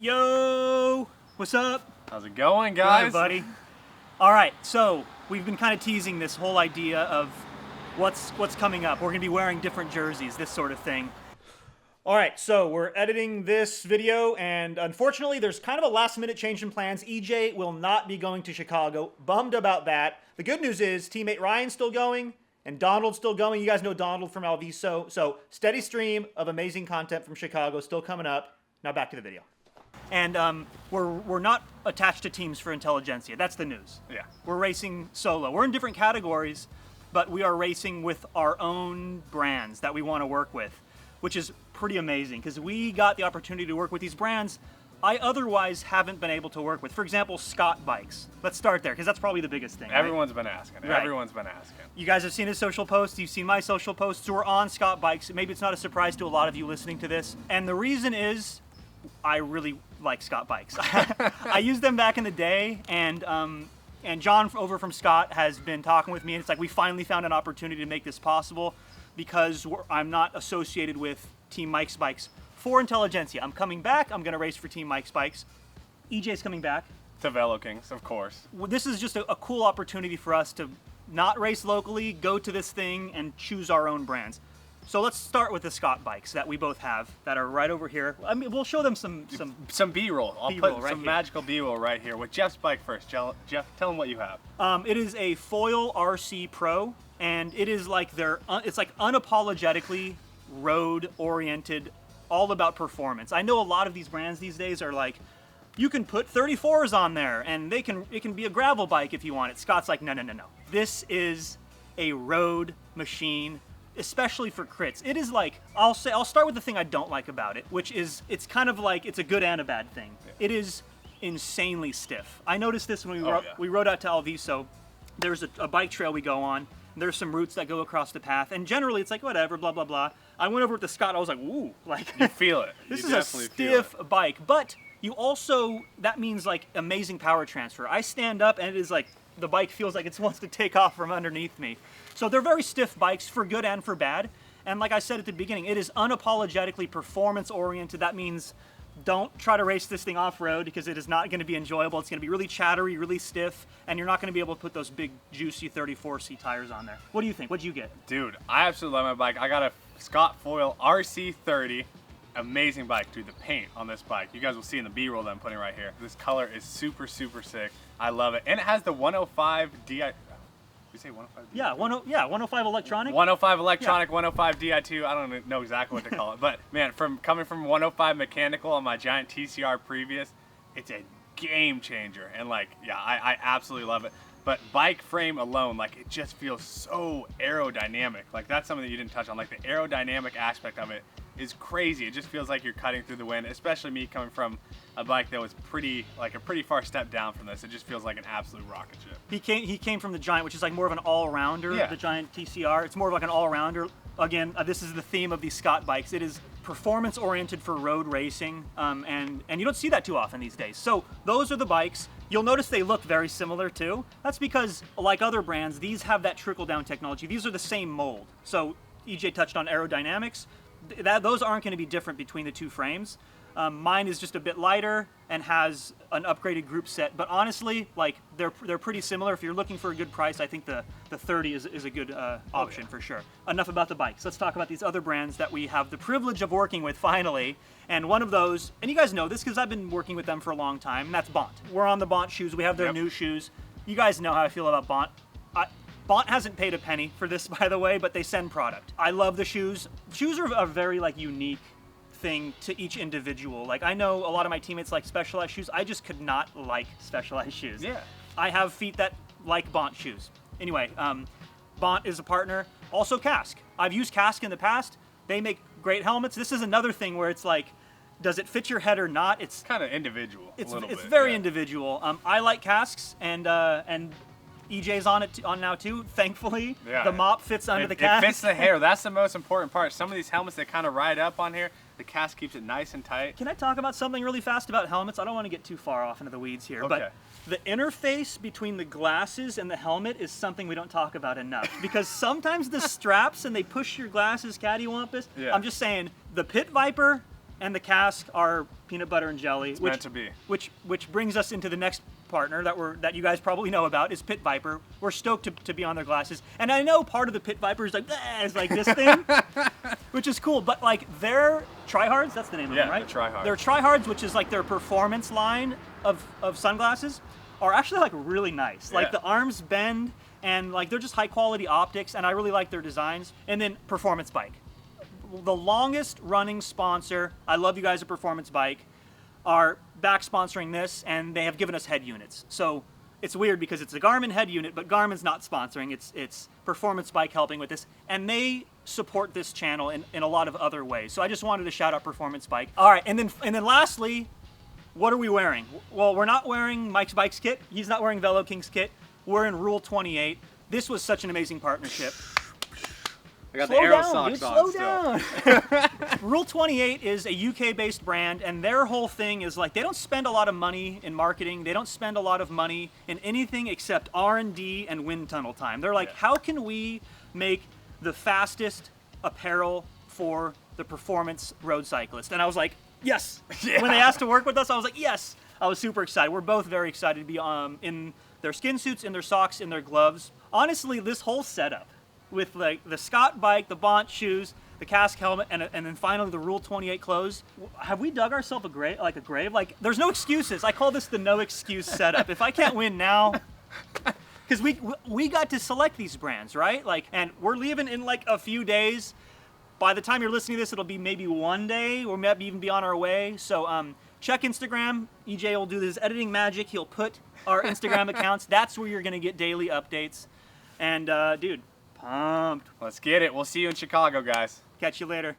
Yo, what's up? How's it going, guys? Good, buddy. All right, so we've been kind of teasing this whole idea of what's coming up. We're gonna be wearing different jerseys, this sort of thing. All right, so we're editing this video, and unfortunately, there's kind of a last-minute change in plans. EJ will not be going to Chicago. Bummed about that. The good news is teammate Ryan's still going, and Donald's still going. You guys know Donald from Alviso. So steady stream of amazing content from Chicago still coming up. Now back to the video. And we're not attached to teams for Intelligentsia. That's the news. Yeah. We're racing solo. We're in different categories, but we are racing with our own brands that we want to work with, which is pretty amazing because we got the opportunity to work with these brands I otherwise haven't been able to work with. For example, Scott Bikes. Let's start there because that's probably the biggest thing. Everyone's been asking. Right. Everyone's been asking. You guys have seen his social posts. You've seen my social posts. So we're on Scott Bikes. Maybe it's not a surprise to a lot of you listening to this. And the reason is I really like Scott Bikes. I used them back in the day, and John over from Scott has been talking with me, and it's like we finally found an opportunity to make this possible because I'm not associated with Team Mike's Bikes for Intelligentsia. I'm coming back. I'm going to race for Team Mike's Bikes. EJ's coming back. To Velo Kings, of course. This is just a cool opportunity for us to not race locally, go to this thing, and choose our own brands. So let's start with the Scott Bikes that we both have that are right over here. I mean, we'll show them some B-roll. I'll B-roll put right some here. Magical B-roll right here with Jeff's bike first. Jeff, tell him what you have. It is a foil RC Pro, and it is like it's like unapologetically road-oriented, all about performance. I know a lot of these brands these days are like, you can put 34s on there, and it can be a gravel bike if you want it. Scott's like, no. This is a road machine, especially for crits. It is like, I'll start with the thing I don't like about it, which is it's kind of like it's a good and a bad thing. Yeah. It is insanely stiff. I noticed this when we rode out to Alviso. There's a bike trail we go on. There's some routes that go across the path, and generally it's like whatever, blah blah blah. I went over with the Scott. I was like, ooh, like you feel it. This is a stiff bike, but you also that means like amazing power transfer. I stand up and it is like the bike feels like it wants to take off from underneath me. So they're very stiff bikes for good and for bad. And like I said at the beginning, it is unapologetically performance oriented. That means don't try to race this thing off-road because it is not going to be enjoyable. It's going to be really chattery, really stiff, and you're not going to be able to put those big, juicy 34C tires on there. What do you think? What'd you get? Dude, I absolutely love my bike. I got a Scott Foil RC30. Amazing bike, dude. The paint on this bike, you guys will see in the B-roll that I'm putting right here. This color is super, super sick. I love it. And it has the 105 DI. You say 105 DI2? Yeah, 105 electronic. 105 electronic, yeah. 105 DI2. I don't know exactly what to call it. But, man, coming from 105 mechanical on my giant TCR previous, it's a game changer. And, like, yeah, I absolutely love it. But bike frame alone, like, it just feels so aerodynamic. Like, that's something that you didn't touch on. Like, the aerodynamic aspect of it is crazy. It just feels like you're cutting through the wind, especially me coming from a bike that was a pretty far step down from this. It just feels like an absolute rocket ship. He came from the Giant, which is like more of an all-rounder, yeah. The Giant TCR. It's more of like an all-rounder. Again, this is the theme of these Scott bikes. It is performance-oriented for road racing, and you don't see that too often these days. So those are the bikes. You'll notice they look very similar too. That's because, like other brands, these have that trickle-down technology. These are the same mold. So EJ touched on aerodynamics. Those aren't going to be different between the two frames. Mine is just a bit lighter and has an upgraded group set, but honestly, like they're pretty similar. If you're looking for a good price, I think the 30 is a good option for sure. Enough about the bikes. Let's talk about these other brands that we have the privilege of working with finally. And one of those, and you guys know this because I've been working with them for a long time, and that's Bont. We're on the Bont shoes. We have their new shoes. You guys know how I feel about Bont. Bont hasn't paid a penny for this, by the way, but they send product. I love the shoes. Shoes are a very like unique thing to each individual. Like I know a lot of my teammates like Specialized shoes. I just could not like Specialized shoes. Yeah. I have feet that like Bont shoes. Anyway, Bont is a partner. Also Kask. I've used Kask in the past. They make great helmets. This is another thing where it's like, does it fit your head or not? It's kind of individual. It's very individual. I like Kasks and EJ's on now too, thankfully. Yeah. The mop fits under the cask. It fits the hair. That's the most important part. Some of these helmets, they kind of ride up on here. The cask keeps it nice and tight. Can I talk about something really fast about helmets? I don't want to get too far off into the weeds here, but the interface between the glasses and the helmet is something we don't talk about enough. Because sometimes the straps and they push your glasses cattywampus. Yeah. I'm just saying, the Pit Viper and the cask are peanut butter and jelly. It's meant to be. Which brings us into the next partner that you guys probably know about is Pit Viper. We're stoked to be on their glasses, and I know part of the Pit Viper is like this thing, which is cool. But like their Tryhards, that's the name of them, right? The Tryhard. Their Tryhards, which is like their performance line of sunglasses, are actually like really nice. Like the arms bend, and like they're just high quality optics, and I really like their designs. And then Performance Bike, the longest running sponsor. I love you guys at Performance Bike, are back sponsoring this, and they have given us head units. So it's weird because it's a Garmin head unit, but Garmin's not sponsoring. It's Performance Bike helping with this, and they support this channel in a lot of other ways. So I just wanted to shout out Performance Bike. All right, and then lastly, what are we wearing? Well, we're not wearing Mike's Bikes kit. He's not wearing Velo King's kit. We're in Rule 28. This was such an amazing partnership. I got the Aero socks on down. Rule 28 is a UK-based brand, and their whole thing is like they don't spend a lot of money in marketing. They don't spend a lot of money in anything except R&D and wind tunnel time. They're like, how can we make the fastest apparel for the performance road cyclist? And I was like, yes. When they asked to work with us, I was like, yes. I was super excited. We're both very excited to be in their skin suits, in their socks, in their gloves. Honestly, this whole setup, with like the Scott bike, the Bont shoes, the cask helmet, and then finally the Rule 28 clothes. Have we dug ourselves a grave? Like, there's no excuses. I call this the no excuse setup. If I can't win now, because we got to select these brands, right? Like, and we're leaving in like a few days. By the time you're listening to this, it'll be maybe one day, or maybe even be on our way. So check Instagram. EJ will do this editing magic. He'll put our Instagram accounts. That's where you're gonna get daily updates. And dude, pumped. Let's get it. We'll see you in Chicago, guys. Catch you later.